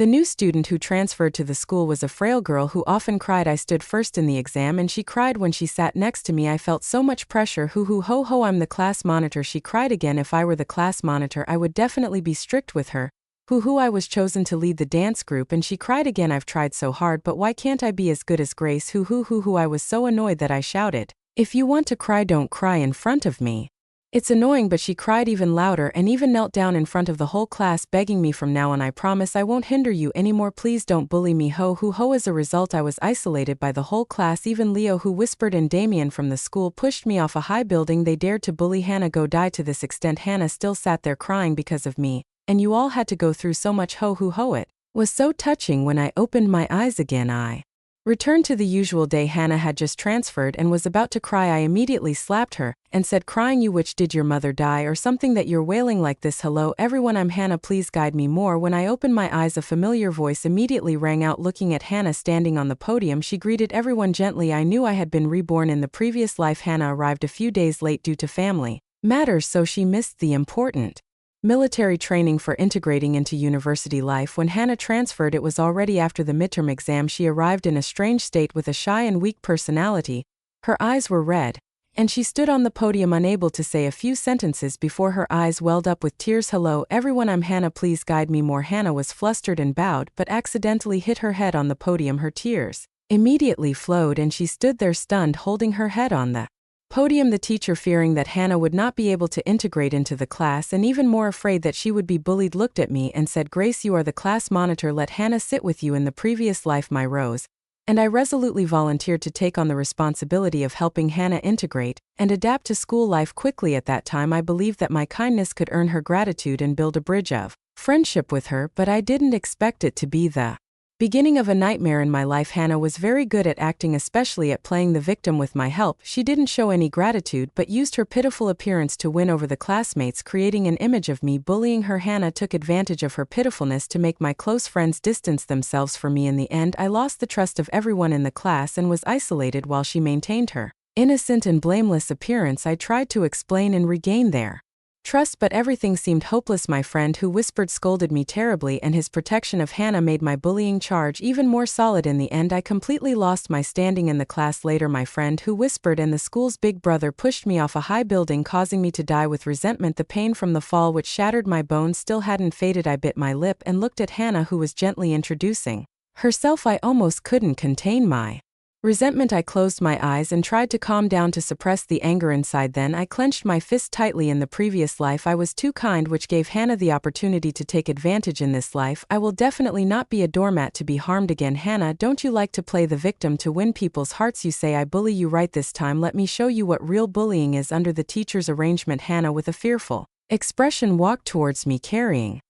The new student who transferred to the school was a frail girl who often cried. I stood first in the exam and she cried when she sat next to me. I felt so much pressure. Hoo hoo ho ho, I'm the class monitor. She cried again. If I were the class monitor, I would definitely be strict with her. Hoo hoo, I was chosen to lead the dance group and she cried again. I've tried so hard, but why can't I be as good as Grace? Hoo hoo hoo hoo, I was so annoyed that I shouted, "If you want to cry, don't cry in front of me." It's annoying, but she cried even louder and even knelt down in front of the whole class begging me, "From now on I promise I won't hinder you anymore, please don't bully me." Ho hoo ho. As a result, I was isolated by the whole class. Even Leo, who whispered, and Damien from the school pushed me off a high building. They dared to bully Hannah. Go die. To this extent, Hannah still sat there crying because of me, and you all had to go through so much. Ho hoo ho. It was so touching. When I opened my eyes again, I returned to the usual day. Hannah had just transferred and was about to cry. I immediately slapped her and said, "Crying, you witch, did your mother die or something that you're wailing like this? Hello everyone, I'm Hannah, please guide me more." When I opened my eyes, a familiar voice immediately rang out. Looking at Hannah standing on the podium, she greeted everyone gently. I knew I had been reborn in the previous life. Hannah arrived a few days late due to family matters, so she missed the important military training for integrating into university life. When Hannah transferred, it was already after the midterm exam. She arrived in a strange state with a shy and weak personality. Her eyes were red, and she stood on the podium unable to say a few sentences before her eyes welled up with tears. "Hello everyone, I'm Hannah, please guide me more." Hannah was flustered and bowed, but accidentally hit her head on the podium. Her tears immediately flowed and she stood there stunned, holding her head on the podium. The teacher, fearing that Hannah would not be able to integrate into the class and even more afraid that she would be bullied, looked at me and said, "Grace, you are the class monitor. Let Hannah sit with you. In the previous life, my rose." And I resolutely volunteered to take on the responsibility of helping Hannah integrate and adapt to school life quickly. At that time, I believed that my kindness could earn her gratitude and build a bridge of friendship with her, but I didn't expect it to be the beginning of a nightmare in my life. Hannah was very good at acting, especially at playing the victim. With my help, she didn't show any gratitude but used her pitiful appearance to win over the classmates, creating an image of me bullying her. Hannah took advantage of her pitifulness to make my close friends distance themselves from me. In the end, I lost the trust of everyone in the class and was isolated. While she maintained her innocent and blameless appearance, I tried to explain and regain their trust, but everything seemed hopeless. My friend who whispered scolded me terribly, and his protection of Hannah made my bullying charge even more solid. In the end, I completely lost my standing in the class. Later, my friend who whispered and the school's big brother pushed me off a high building, causing me to die with resentment. The pain from the fall, which shattered my bones, still hadn't faded. I bit my lip and looked at Hannah, who was gently introducing herself. I almost couldn't contain my resentment. I closed my eyes and tried to calm down to suppress the anger inside. Then I clenched my fist tightly. In the previous life, I was too kind, which gave Hannah the opportunity to take advantage. In this life, I will definitely not be a doormat to be harmed again. Hannah, don't you like to play the victim to win people's hearts? You say I bully you, right? This time let me show you what real bullying is. Under the teacher's arrangement, Hannah, with a fearful expression, walked towards me carrying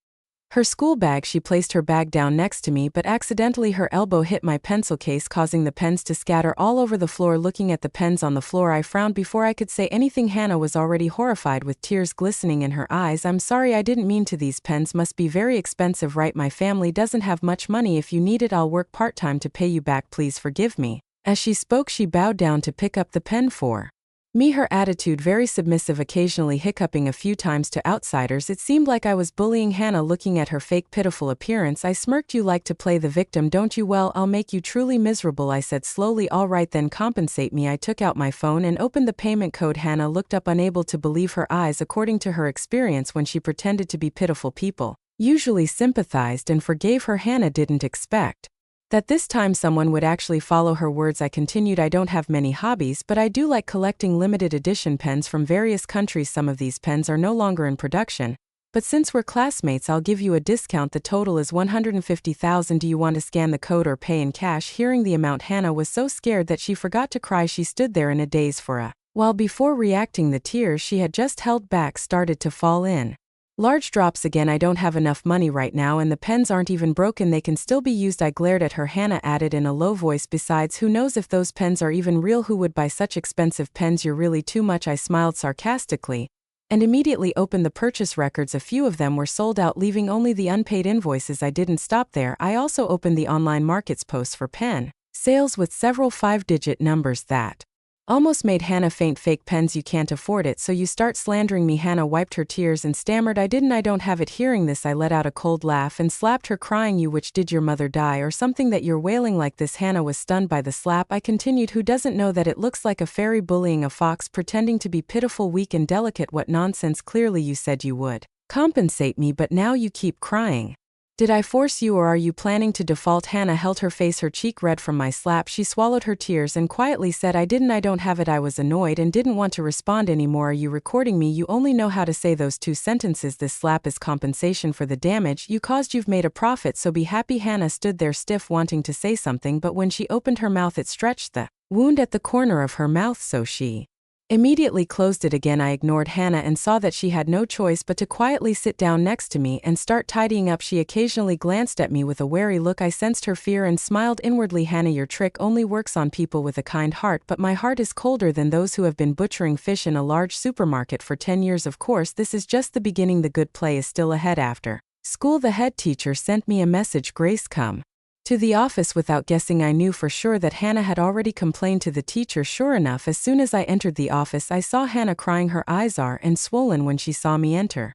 her school bag. She placed her bag down next to me, but accidentally her elbow hit my pencil case, causing the pens to scatter all over the floor. Looking at the pens on the floor, I frowned before I could say anything. Hannah was already horrified with tears glistening in her eyes. "I'm sorry, I didn't mean to. These pens must be very expensive, right? My family doesn't have much money. If you need it, I'll work part-time to pay you back. Please forgive me." As she spoke, she bowed down to pick up the pen for me, her attitude very submissive, occasionally hiccuping a few times to outsiders. It seemed like I was bullying Hannah. Looking at her fake pitiful appearance, I smirked. "You like to play the victim, don't you? Well, I'll make you truly miserable," I said slowly. "All right then, compensate me." I took out my phone and opened the payment code. Hannah looked up, unable to believe her eyes. According to her experience when she pretended to be pitiful, people usually sympathized and forgave her. Hannah didn't expect that this time someone would actually follow her words. I continued, "I don't have many hobbies, but I do like collecting limited edition pens from various countries. Some of these pens are no longer in production, but since we're classmates, I'll give you a discount. The total is 150,000. Do you want to scan the code or pay in cash?" Hearing the amount, Hannah was so scared that she forgot to cry. She stood there in a daze for a while before reacting. The tears she had just held back started to fall in large drops again. "I don't have enough money right now, and the pens aren't even broken. They can still be used." I glared at her. Hannah added in a low voice, "Besides, who knows if those pens are even real? Who would buy such expensive pens? You're really too much." I smiled sarcastically and immediately opened the purchase records. A few of them were sold out, leaving only the unpaid invoices. I didn't stop there. I also opened the online markets posts for pen sales with several 5-digit numbers that Almost made Hannah faint. Fake pens, you can't afford it, so you start slandering me. Hannah wiped her tears and stammered, I don't have it. Hearing this, I let out a cold laugh and slapped her, crying, you witch, did your mother die or something that you're wailing like this? Hannah was stunned by the slap. I continued, who doesn't know that it looks like a fairy bullying a fox, pretending to be pitiful, weak and delicate? What nonsense, clearly you said you would compensate me, but now you keep crying. Did I force you or are you planning to default? Hannah held her face, her cheek red from my slap. She swallowed her tears and quietly said, I don't have it. I was annoyed and didn't want to respond anymore. Are you recording me? You only know how to say those two sentences. This slap is compensation for the damage you caused. You've made a profit, so be happy. Hannah stood there stiff, wanting to say something, but when she opened her mouth it stretched the wound at the corner of her mouth, so she immediately closed it again. I ignored Hannah and saw that she had no choice but to quietly sit down next to me and start tidying up. She occasionally glanced at me with a wary look. I sensed her fear and smiled inwardly. Hannah, your trick only works on people with a kind heart, but my heart is colder than those who have been butchering fish in a large supermarket for 10 years. Of course, this is just the beginning. The good play is still ahead. After school, the head teacher sent me a message, Grace, come to the office. Without guessing, I knew for sure that Hannah had already complained to the teacher. Sure enough, as soon as I entered the office, I saw Hannah crying. Her eyes are and swollen when she saw me enter.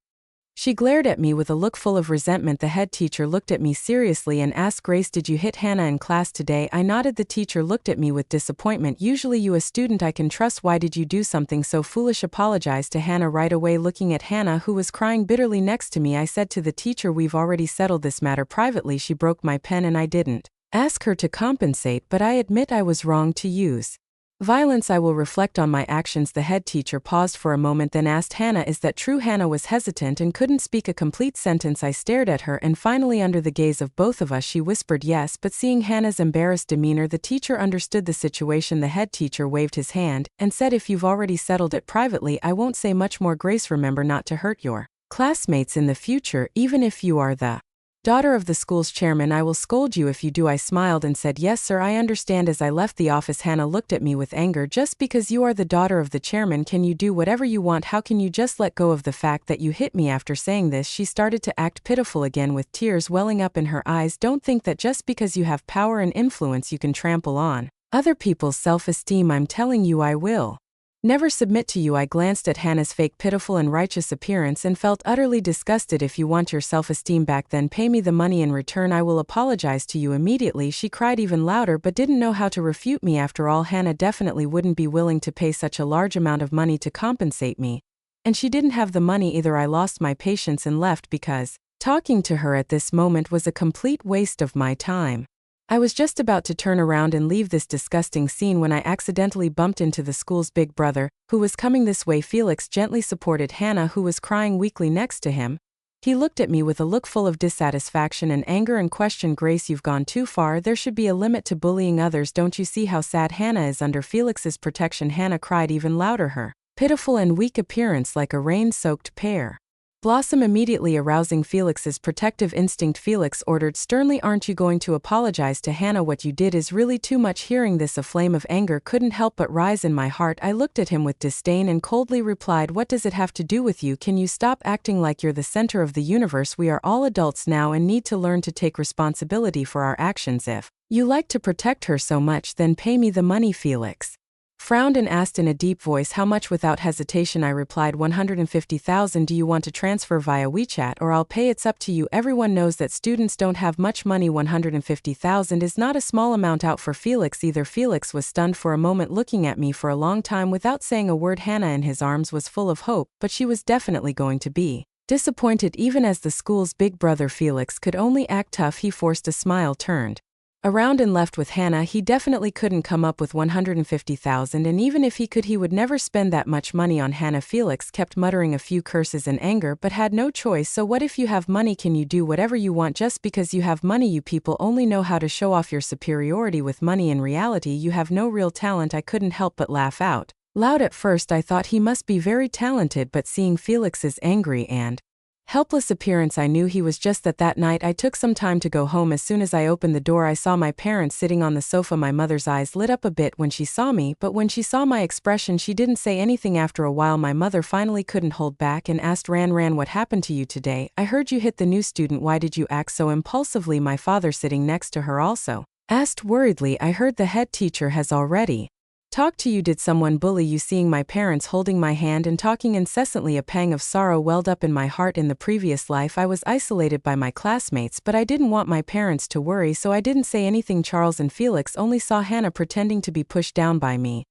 She glared at me with a look full of resentment. The head teacher looked at me seriously and asked, Grace, did you hit Hannah in class today? I nodded. The teacher looked at me with disappointment. Usually you a student I can trust. Why did you do something so foolish? Apologized to Hannah right away. Looking at Hannah, who was crying bitterly next to me, I said to the teacher, we've already settled this matter privately. She broke my pen and I didn't ask her to compensate, but I admit I was wrong to use violence. I will reflect on my actions. The head teacher paused for a moment, then asked, Hannah, is that true? Hannah was hesitant and couldn't speak a complete sentence. I stared at her and finally, under the gaze of both of us, she whispered yes. But seeing Hannah's embarrassed demeanor, the teacher understood the situation. The head teacher waved his hand and said, if you've already settled it privately, I won't say much more. Grace, remember not to hurt your classmates in the future, even if you are the daughter of the school's chairman. I will scold you if you do. I smiled and said, yes sir, I understand. As I left the office, Hannah looked at me with anger. Just because you are the daughter of the chairman, can you do whatever you want? How can you just let go of the fact that you hit me? After saying this, she started to act pitiful again, with tears welling up in her eyes. Don't think that just because you have power and influence you can trample on other people's self-esteem. I'm telling you, I will never submit to you. I glanced at Hannah's fake, pitiful and righteous appearance and felt utterly disgusted. If you want your self-esteem back, then pay me the money. In return, I will apologize to you immediately. She cried even louder but didn't know how to refute me. After all, Hannah definitely wouldn't be willing to pay such a large amount of money to compensate me. And she didn't have the money either. I lost my patience and left because talking to her at this moment was a complete waste of my time. I was just about to turn around and leave this disgusting scene when I accidentally bumped into the school's big brother, who was coming this way. Felix gently supported Hannah, who was crying weakly next to him. He looked at me with a look full of dissatisfaction and anger and questioned, Grace, you've gone too far. There should be a limit to bullying others. Don't you see how sad Hannah is under Felix's protection? Hannah cried even louder, her pitiful and weak appearance like a rain-soaked pear blossom immediately arousing Felix's protective instinct. Felix ordered sternly, aren't you going to apologize to Hannah? What you did is really too much. Hearing this, a flame of anger couldn't help but rise in my heart. I looked at him with disdain and coldly replied, what does it have to do with you? Can you stop acting like you're the center of the universe? We are all adults now and need to learn to take responsibility for our actions. If you like to protect her so much, then pay me the money. Felix frowned and asked in a deep voice, how much? Without hesitation, I replied, 150,000. Do you want to transfer via WeChat or I'll pay? It's up to you. Everyone knows that students don't have much money. 150,000 is not a small amount out for Felix either. Felix was stunned for a moment, looking at me for a long time without saying a word. Hannah in his arms was full of hope, but she was definitely going to be disappointed. Even as the school's big brother, Felix could only act tough. He forced a smile, turned around and left with Hannah. He definitely couldn't come up with 150,000, and even if he could, he would never spend that much money on Hannah. Felix kept muttering a few curses in anger but had no choice. So what if you have money? Can you do whatever you want just because you have money? You people only know how to show off your superiority with money. In reality, you have no real talent. I couldn't help but laugh out loud. At first I thought he must be very talented, but seeing Felix's angry and helpless appearance, I knew he was just that night. I took some time to go home. As soon as I opened the door, I saw my parents sitting on the sofa. My mother's eyes lit up a bit when she saw me, but when she saw my expression, she didn't say anything. After a while, my mother finally couldn't hold back and asked, Ran, what happened to you today? I heard you hit the new student. Why did you act so impulsively? My father, sitting next to her, also asked worriedly. I heard the head teacher has already Talk to you. Did someone bully you? Seeing my parents holding my hand and talking incessantly, a pang of sorrow welled up in my heart. In the previous life I was isolated by my classmates, but I didn't want my parents to worry, so I didn't say anything. Charles and Felix only saw Hannah pretending to be pushed down by me,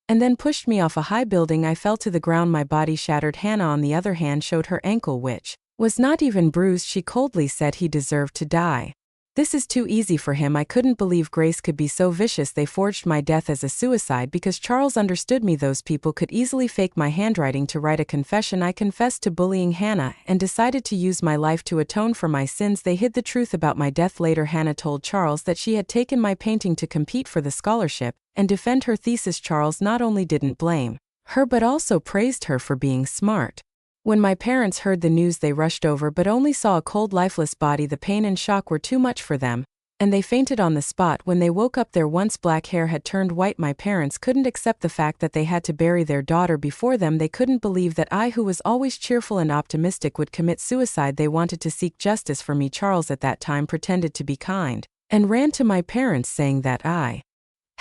and then pushed me off a high building. I fell to the ground, my body shattered. Hannah, on the other hand, showed her ankle, which was not even bruised. She coldly said he deserved to die. This is too easy for him. I couldn't believe Grace could be so vicious. They forged my death as a suicide because Charles understood me. Those people could easily fake my handwriting to write a confession. I confessed to bullying Hannah and decided to use my life to atone for my sins. They hid the truth about my death. Later, Hannah told Charles that she had taken my painting to compete for the scholarship and defend her thesis. Charles not only didn't blame her but also praised her for being smart. When my parents heard the news, they rushed over but only saw a cold, lifeless body. The pain and shock were too much for them, and they fainted on the spot. When they woke up, their once black hair had turned white. My parents couldn't accept the fact that they had to bury their daughter before them. They couldn't believe that I, who was always cheerful and optimistic, would commit suicide. They wanted to seek justice for me. Charles at that time pretended to be kind and ran to my parents saying that I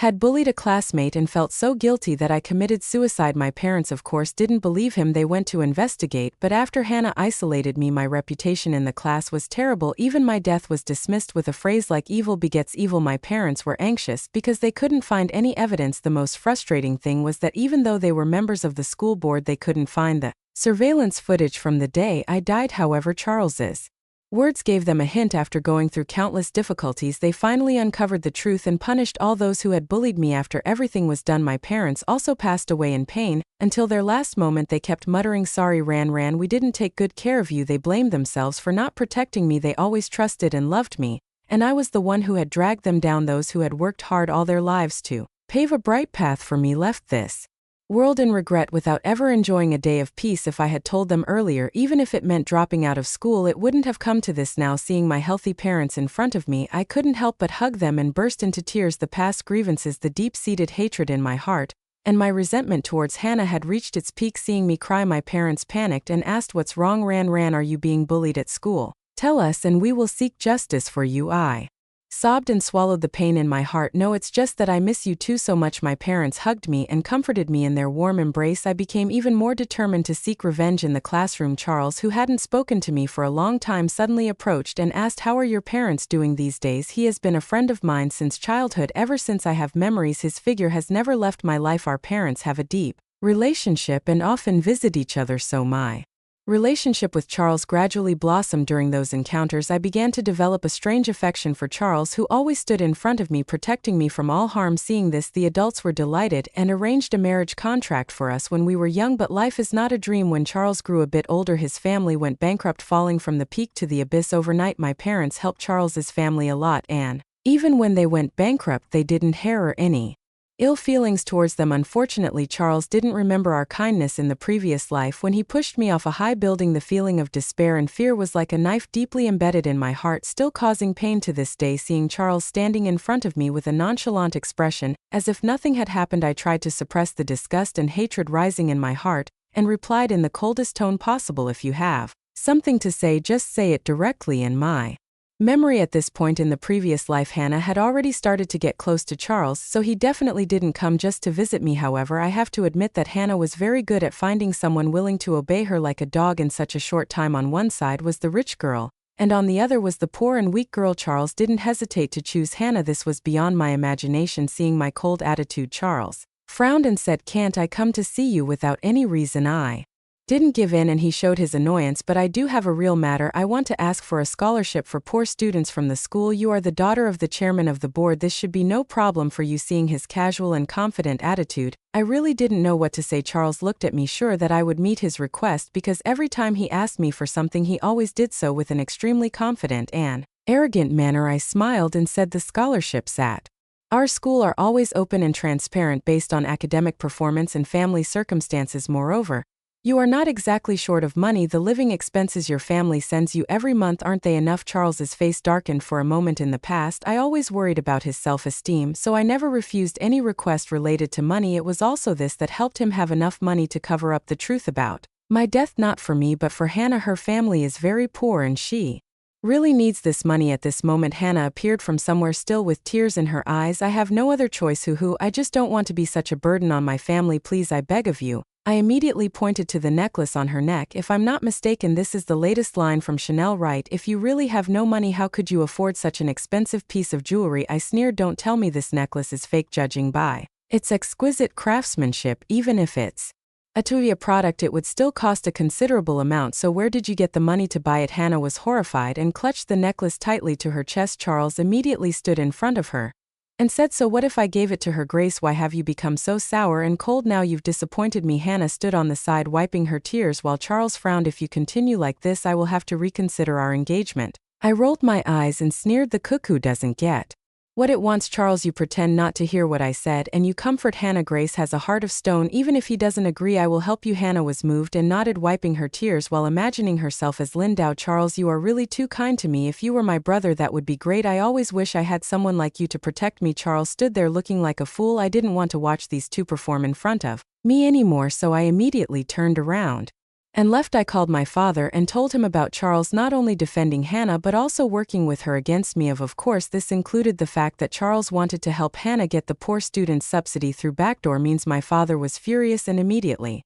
had bullied a classmate and felt so guilty that I committed suicide. My parents, of course, didn't believe him. They went to investigate, but after Hannah isolated me, my reputation in the class was terrible. Even my death was dismissed with a phrase like "evil begets evil." My parents were anxious because they couldn't find any evidence. The most frustrating thing was that even though they were members of the school board, they couldn't find the surveillance footage from the day I died. However, Charles's words gave them a hint. After going through countless difficulties, they finally uncovered the truth and punished all those who had bullied me. After everything was done, my parents also passed away in pain. Until their last moment, they kept muttering, "Sorry, Ran, we didn't take good care of you." They blamed themselves for not protecting me. They always trusted and loved me, and I was the one who had dragged them down. Those who had worked hard all their lives to pave a bright path for me left this world in regret without ever enjoying a day of peace. If I had told them earlier, even if it meant dropping out of school, it wouldn't have come to this. Now, seeing my healthy parents in front of me, I couldn't help but hug them and burst into tears. The past grievances, the deep-seated hatred in my heart, and my resentment towards Hannah had reached its peak. Seeing me cry, my parents panicked and asked, "What's wrong, Ran? Are you being bullied at school? Tell us and we will seek justice for you." I sobbed and swallowed the pain in my heart. "No, it's just that I miss you too so much." My parents hugged me and comforted me in their warm embrace. I became even more determined to seek revenge. In the classroom, Charles, who hadn't spoken to me for a long time, suddenly approached and asked, "How are your parents doing these days?" He has been a friend of mine since childhood. Ever since I have memories, his figure has never left my life. Our parents have a deep relationship and often visit each other, so my relationship with Charles gradually blossomed. During those encounters, I began to develop a strange affection for Charles, who always stood in front of me, protecting me from all harm. Seeing this, the adults were delighted and arranged a marriage contract for us when we were young. But life is not a dream. When Charles grew a bit older, his family went bankrupt, falling from the peak to the abyss overnight. My parents helped Charles's family a lot, and even when they went bankrupt, they didn't harbour any ill feelings towards them. Unfortunately, Charles didn't remember our kindness in the previous life. When he pushed me off a high building, the feeling of despair and fear was like a knife deeply embedded in my heart, still causing pain to this day. Seeing Charles standing in front of me with a nonchalant expression, as if nothing had happened, I tried to suppress the disgust and hatred rising in my heart, and replied in the coldest tone possible, "If you have something to say, just say it directly." In my memory, at this point in the previous life, Hannah had already started to get close to Charles, so he definitely didn't come just to visit me. However, I have to admit that Hannah was very good at finding someone willing to obey her like a dog in such a short time. On one side was the rich girl, and on the other was the poor and weak girl. Charles didn't hesitate to choose Hannah. This was beyond my imagination. Seeing my cold attitude, Charles frowned and said, "Can't I come to see you without any reason?" I didn't give in and he showed his annoyance, "But I do have a real matter. I want to ask for a scholarship for poor students from the school. You are the daughter of the chairman of the board. This should be no problem for you." Seeing his casual and confident attitude, I really didn't know what to say. Charles looked at me, sure that I would meet his request, because every time he asked me for something, he always did so with an extremely confident and arrogant manner. I smiled and said, "The scholarships at our school are always open and transparent based on academic performance and family circumstances. Moreover, you are not exactly short of money. The living expenses your family sends you every month, aren't they enough?" Charles's face darkened for a moment. In the past, I always worried about his self-esteem, so I never refused any request related to money. It was also this that helped him have enough money to cover up the truth about my death. Not for me, but for Hannah. Her family is very poor and she really needs this money at this moment. Hannah appeared from somewhere still with tears in her eyes. I have no other choice. I just don't want to be such a burden on my family. Please, I beg of you. I immediately pointed to the necklace on her neck. If I'm not mistaken, this is the latest line from Chanel, right? If you really have no money, how could you afford such an expensive piece of jewelry? I sneered. Don't tell me this necklace is fake. Judging by its exquisite craftsmanship, even if it's a Tuya product, it would still cost a considerable amount. So where did you get the money to buy it? Hannah was horrified and clutched the necklace tightly to her chest. Charles immediately stood in front of her and said, so what if I gave it to her? Grace, why have you become so sour and cold now? You've disappointed me. Hannah stood on the side wiping her tears while Charles frowned. If you continue like this, I will have to reconsider our engagement. I rolled my eyes and sneered. The cuckoo doesn't get what it wants. Charles, you pretend not to hear what I said and you comfort Hannah. Grace has a heart of stone. Even if he doesn't agree, I will help you. Hannah was moved and nodded, wiping her tears while imagining herself as Lindau. Charles, you are really too kind to me. If you were my brother, that would be great. I always wish I had someone like you to protect me. Charles stood there looking like a fool. I didn't want to watch these two perform in front of me anymore, so I immediately turned around and left. I called my father and told him about Charles not only defending Hannah but also working with her against me. Of course, this included the fact that Charles wanted to help Hannah get the poor student subsidy through backdoor means. My father was furious and immediately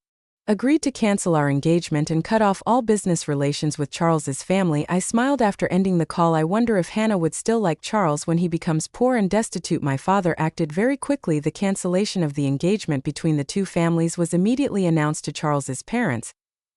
agreed to cancel our engagement and cut off all business relations with Charles's family. I smiled after ending the call. I wonder if Hannah would still like Charles when he becomes poor and destitute. My father acted very quickly. The cancellation of the engagement between the two families was immediately announced to Charles's parents,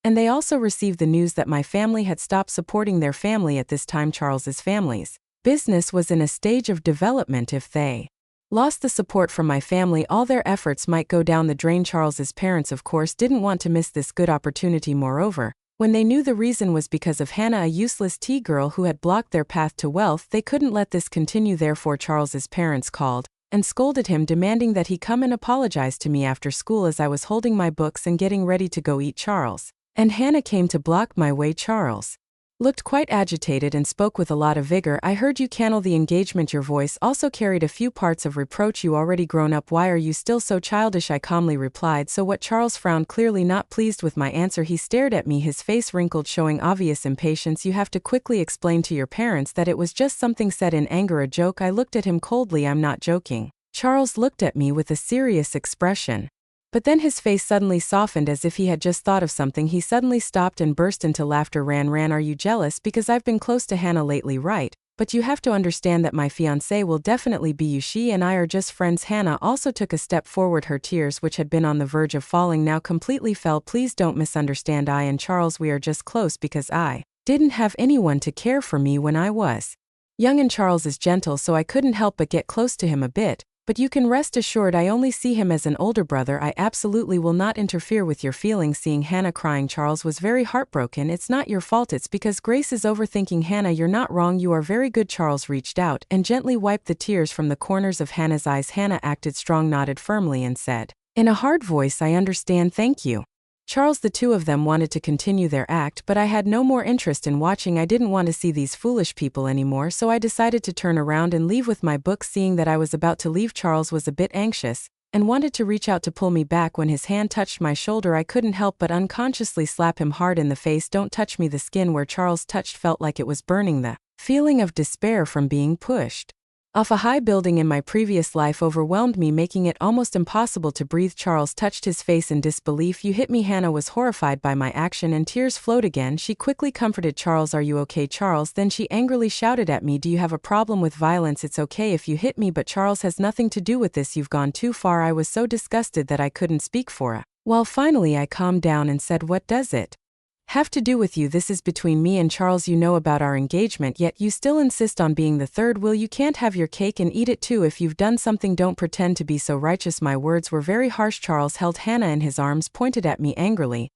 and they also received the news that my family had stopped supporting their family at this time. Charles's family's business was in a stage of development. If they lost the support from my family, all their efforts might go down the drain. Charles's parents, of course, didn't want to miss this good opportunity. Moreover, when they knew the reason was because of Hannah, a useless tea girl who had blocked their path to wealth, they couldn't let this continue. Therefore, Charles's parents called and scolded him, demanding that he come and apologize to me after school as I was holding my books and getting ready to go eat. Charles and Hannah came to block my way. Charles looked quite agitated and spoke with a lot of vigor. I heard you cancel the engagement. Your voice also carried a few parts of reproach. You already grown up. Why are you still so childish? I calmly replied. So what? Charles frowned, clearly not pleased with my answer. He stared at me, his face wrinkled, showing obvious impatience. You have to quickly explain to your parents that it was just something said in anger, a joke. I looked at him coldly. I'm not joking. Charles looked at me with a serious expression, but then his face suddenly softened as if he had just thought of something. He suddenly stopped and burst into laughter. Ran, are you jealous because I've been close to Hannah lately? Right, but you have to understand that my fiancé will definitely be you. She and I are just friends. Hannah also took a step forward. Her tears, which had been on the verge of falling, now completely fell. Please don't misunderstand. I and Charles, we are just close because I didn't have anyone to care for me when I was young, and Charles is gentle, so I couldn't help but get close to him a bit. But you can rest assured I only see him as an older brother. I absolutely will not interfere with your feelings. Seeing Hannah crying, Charles was very heartbroken. It's not your fault, it's because Grace is overthinking. Hannah, you're not wrong, you are very good. Charles reached out and gently wiped the tears from the corners of Hannah's eyes. Hannah acted strong, nodded firmly and said in a hard voice, I understand, thank you. Charles, the two of them wanted to continue their act, but I had no more interest in watching. I didn't want to see these foolish people anymore, so I decided to turn around and leave with my books. Seeing that I was about to leave, Charles was a bit anxious and wanted to reach out to pull me back. When his hand touched my shoulder, I couldn't help but unconsciously slap him hard in the face. Don't touch me. The skin where Charles touched felt like it was burning. The feeling of despair from being pushed off a high building in my previous life overwhelmed me, making it almost impossible to breathe. Charles touched his face in disbelief. You hit me. Hannah was horrified by my action and tears flowed again. She quickly comforted Charles. Are you okay, Charles? Then she angrily shouted at me, do you have a problem with violence? It's okay if you hit me, but Charles has nothing to do with this. You've gone too far. I was so disgusted that I couldn't speak for a while. Finally I calmed down and said, what does it have to do with you? This is between me and Charles. You know about our engagement, yet you still insist on being the third wheel. You can't have your cake and eat it too. If you've done something, don't pretend to be so righteous. My words were very harsh. Charles held Hannah in his arms, pointed at me angrily,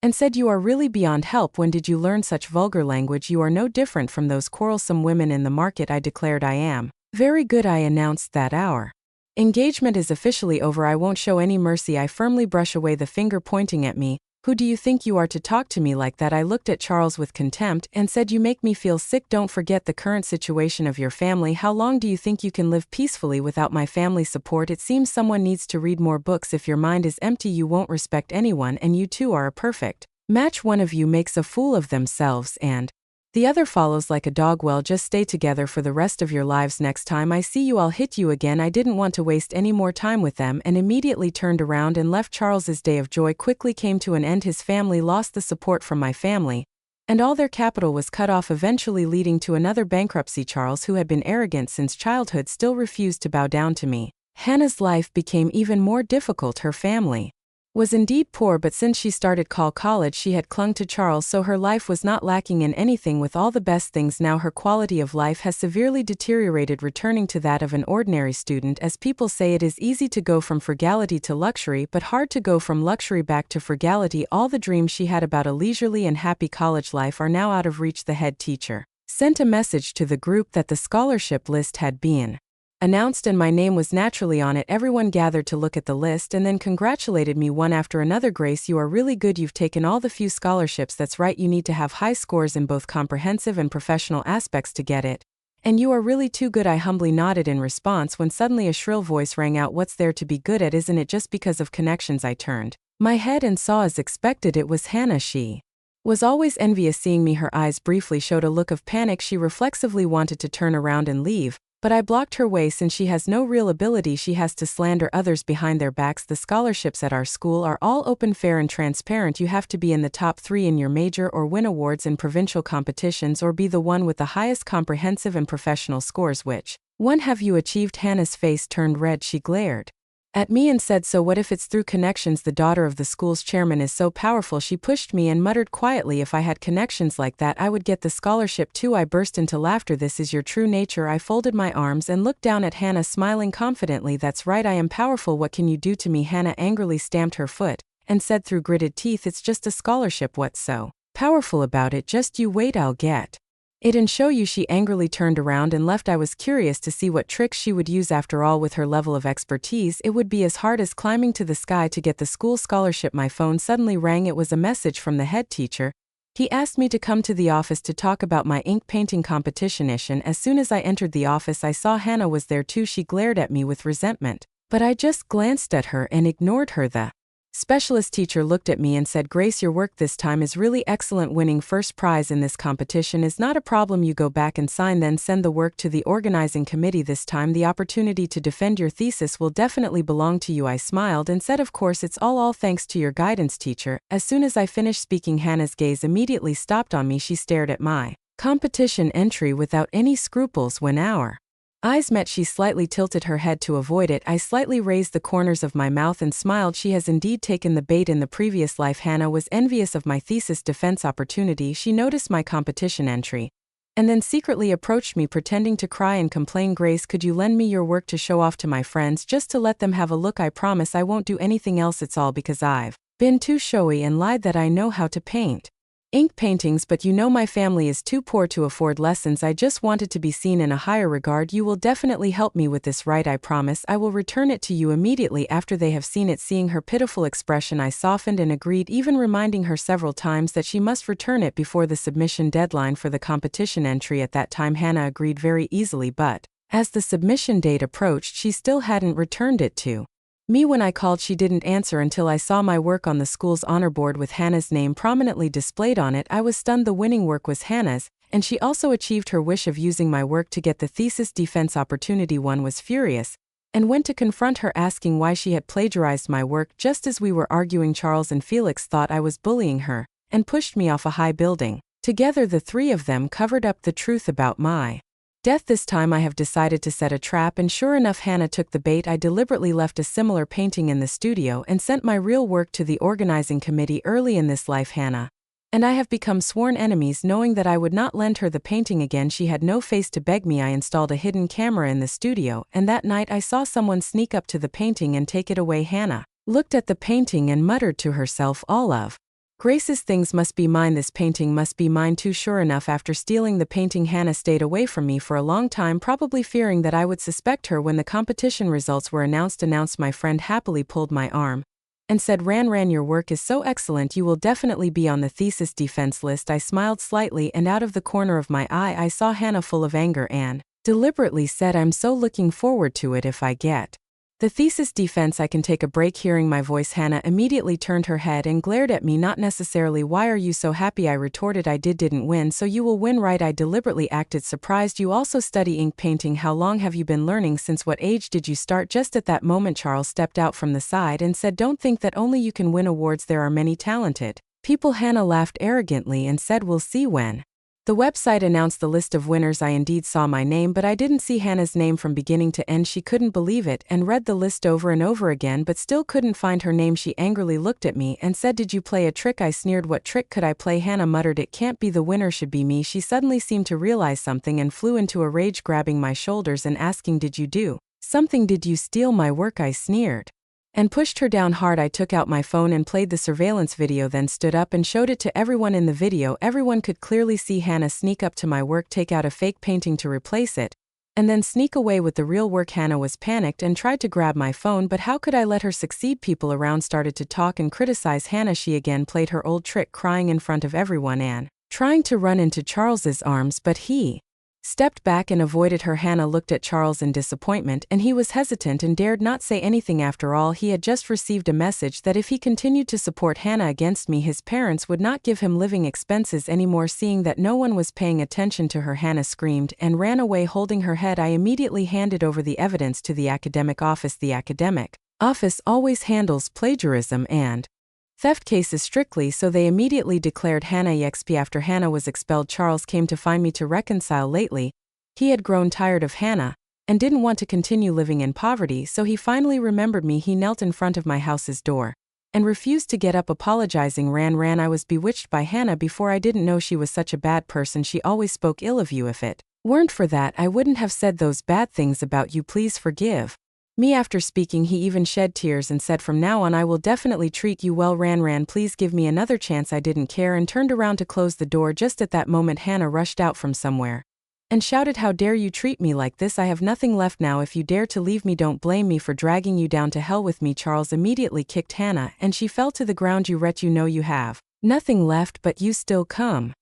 and said, you are really beyond help. When did you learn such vulgar language? You are no different from those quarrelsome women in the market. I declared. I am very good. I announced that our engagement is officially over. I won't show any mercy. I firmly brush away the finger pointing at me. Who do you think you are to talk to me like that? I looked at Charles with contempt and said, you make me feel sick. Don't forget the current situation of your family. How long do you think you can live peacefully without my family support? It seems someone needs to read more books. If your mind is empty, you won't respect anyone, and you two are a perfect match. One of you makes a fool of themselves and The other follows like a dog. Well, just stay together for the rest of your lives. Next time I see you I'll hit you again. I didn't want to waste any more time with them and immediately turned around and left. Charles's day of joy quickly came to an end. His family lost the support from my family, and all their capital was cut off, eventually leading to another bankruptcy. Charles, who had been arrogant since childhood, still refused to bow down to me. Hannah's life became even more difficult. Her family was indeed poor, but since she started college she had clung to Charles, so her life was not lacking in anything. With all the best things now, her quality of life has severely deteriorated, returning to that of an ordinary student. As people say, it is easy to go from frugality to luxury, but hard to go from luxury back to frugality. All the dreams she had about a leisurely and happy college life are now out of reach. The head teacher sent a message to the group that the scholarship list had been announced and my name was naturally on it. Everyone gathered to look at the list and then congratulated me one after another. Grace, you are really good. You've taken all the few scholarships. That's right, you need to have high scores in both comprehensive and professional aspects to get it. And you are really too good. I humbly nodded in response when suddenly a shrill voice rang out, what's there to be good at? Isn't it just because of connections? I turned my head and saw, as expected, it was Hannah. She was always envious seeing me. Her eyes briefly showed a look of panic. She reflexively wanted to turn around and leave, but I blocked her way. Since she has no real ability, she has to slander others behind their backs. The scholarships at our school are all open, fair, and transparent. You have to be in the top 3 in your major or win awards in provincial competitions or be the one with the highest comprehensive and professional scores. Which one have you achieved? Hannah's face turned red. She glared at me and said, so what if it's through connections? The daughter of the school's chairman is so powerful. She pushed me and muttered quietly, if I had connections like that I would get the scholarship too. I burst into laughter. This is your true nature. I folded my arms and looked down at Hannah, smiling confidently. That's right, I am powerful. What can you do to me? Hannah angrily stamped her foot and said through gritted teeth, it's just a scholarship. What's so powerful about it? Just you wait, I'll get it and show you. She angrily turned around and left. I was curious to see what tricks she would use. After all, with her level of expertise, it would be as hard as climbing to the sky to get the school scholarship. My phone suddenly rang. It was a message from the head teacher. He asked me to come to the office to talk about my ink painting competition. And as soon as I entered the office, I saw Hannah was there too. She glared at me with resentment, but I just glanced at her and ignored her. The specialist teacher looked at me and said, Grace, your work this time is really excellent. Winning first prize in this competition is not a problem. You go back and sign, then send the work to the organizing committee. This time the opportunity to defend your thesis will definitely belong to you. I smiled and said, of course, it's all thanks to your guidance, teacher. As soon as I finished speaking, Hannah's gaze immediately stopped on me. She stared at my competition entry without any scruples. When our eyes met, she slightly tilted her head to avoid it. I slightly raised the corners of my mouth and smiled. She has indeed taken the bait. In the previous life, Hannah was envious of my thesis defense opportunity. She noticed my competition entry and then secretly approached me, pretending to cry and complain. Grace, could you lend me your work to show off to my friends, just to let them have a look? I promise I won't do anything else. It's all because I've been too showy and lied that I know how to paint ink paintings, but you know my family is too poor to afford lessons. I just wanted to be seen in a higher regard. You will definitely help me with this, right? I promise I will return it to you immediately after they have seen it. Seeing her pitiful expression, I softened and agreed, even reminding her several times that she must return it before the submission deadline for the competition entry. At that time, Hannah agreed very easily, but as the submission date approached, she still hadn't returned it to me. When I called, she didn't answer until I saw my work on the school's honor board with Hannah's name prominently displayed on it. I was stunned. The winning work was Hannah's, and she also achieved her wish of using my work to get the thesis defense opportunity. One was furious and went to confront her, asking why she had plagiarized my work. Just as we were arguing, Charles and Felix thought I was bullying her and pushed me off a high building. Together, the three of them covered up the truth about my death. This time I have decided to set a trap, and sure enough, Hannah took the bait. I deliberately left a similar painting in the studio and sent my real work to the organizing committee. Early in this life, Hannah and I have become sworn enemies. Knowing that I would not lend her the painting again, she had no face to beg me. I installed a hidden camera in the studio, and that night I saw someone sneak up to the painting and take it away. Hannah looked at the painting and muttered to herself, all of Grace's things must be mine. This painting must be mine too. Sure enough, after stealing the painting, Hannah stayed away from me for a long time, probably fearing that I would suspect her. When the competition results were announced, my friend happily pulled my arm and said, Ran, your work is so excellent, you will definitely be on the thesis defense list. I smiled slightly, and out of the corner of my eye I saw Hannah full of anger and deliberately said, I'm so looking forward to it. If I get The thesis defense. I can take a break. Hearing my voice, Hannah immediately turned her head and glared at me. Not necessarily. Why are you so happy? I retorted. I didn't win, so you will win, right? I deliberately acted surprised. You also study ink painting. How long have you been learning? Since what age did you start? Just at that moment, Charles stepped out from the side and said, don't think that only you can win awards. There are many talented people. Hannah laughed arrogantly and said, we'll see when the website announced the list of winners. I indeed saw my name, but I didn't see Hannah's name from beginning to end. She couldn't believe it and read the list over and over again, but still couldn't find her name. She angrily looked at me and said, did you play a trick? I sneered. What trick could I play? Hannah muttered, it can't be. The winner should be me. She suddenly seemed to realize something and flew into a rage, grabbing my shoulders and asking, did you do something? Did you steal my work? I sneered and pushed her down hard. I took out my phone and played the surveillance video, then stood up and showed it to everyone in the video. Everyone could clearly see Hannah sneak up to my work, take out a fake painting to replace it, and then sneak away with the real work. Hannah was panicked and tried to grab my phone, but how could I let her succeed? People around started to talk and criticize Hannah. She again played her old trick, crying in front of everyone and trying to run into Charles's arms, but he stepped back and avoided her. Hannah looked at Charles in disappointment, and he was hesitant and dared not say anything. After all, he had just received a message that if he continued to support Hannah against me, his parents would not give him living expenses anymore. Seeing that no one was paying attention to her, Hannah screamed and ran away, holding her head. I immediately handed over the evidence to the academic office. The academic office always handles plagiarism and theft cases strictly, so they immediately declared Hannah exp. After Hannah was expelled, Charles came to find me to reconcile. Lately, he had grown tired of Hannah and didn't want to continue living in poverty, so he finally remembered me. He knelt in front of my house's door and refused to get up, apologizing. Ran. I was bewitched by Hannah before. I didn't know she was such a bad person. She always spoke ill of you. If it weren't for that, I wouldn't have said those bad things about you. Please forgive me. After speaking, he even shed tears and said, from now on I will definitely treat you well. Ran, please give me another chance. I didn't care and turned around to close the door. Just at that moment, Hannah rushed out from somewhere and shouted, how dare you treat me like this? I have nothing left now. If you dare to leave me, don't blame me for dragging you down to hell with me. Charles immediately kicked Hannah and she fell to the ground. You wretch, you know you have nothing left, but you still come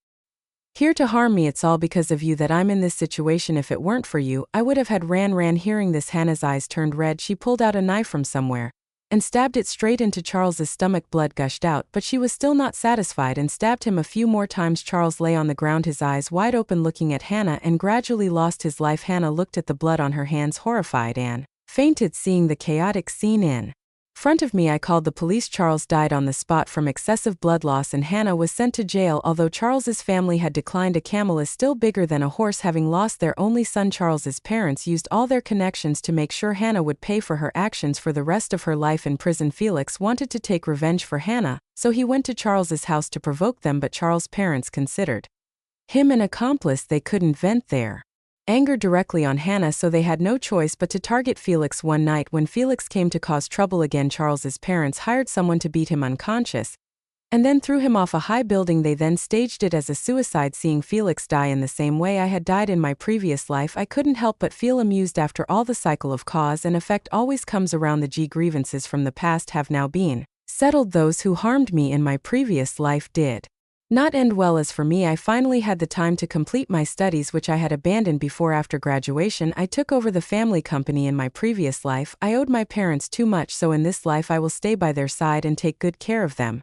here to harm me. It's all because of you that I'm in this situation. If it weren't for you, I would have had Ran. Hearing this, Hannah's eyes turned red. She pulled out a knife from somewhere and stabbed it straight into Charles's stomach. Blood gushed out, but she was still not satisfied and stabbed him a few more times. Charles lay on the ground, his eyes wide open, looking at Hannah, and gradually lost his life. Hannah looked at the blood on her hands, horrified, and fainted. Seeing the chaotic scene in front of me, I called the police. Charles died on the spot from excessive blood loss and Hannah was sent to jail. Although Charles's family had declined, a camel is still bigger than a horse. Having lost their only son, Charles's parents used all their connections to make sure Hannah would pay for her actions for the rest of her life in prison. Felix wanted to take revenge for Hannah, so he went to Charles's house to provoke them, but Charles' parents considered him an accomplice. They couldn't vent their anger directly on Hannah, so they had no choice but to target Felix. One night when Felix came to cause trouble again, Charles's parents hired someone to beat him unconscious and then threw him off a high building. They then staged it as a suicide. Seeing Felix die in the same way I had died in my previous life, I couldn't help but feel amused. After all, the cycle of cause and effect always comes around. The grievances from the past have now been settled. Those who harmed me in my previous life did not end well. As for me, I finally had the time to complete my studies, which I had abandoned before. After graduation, I took over the family company. In my previous life, I owed my parents too much, so in this life I will stay by their side and take good care of them.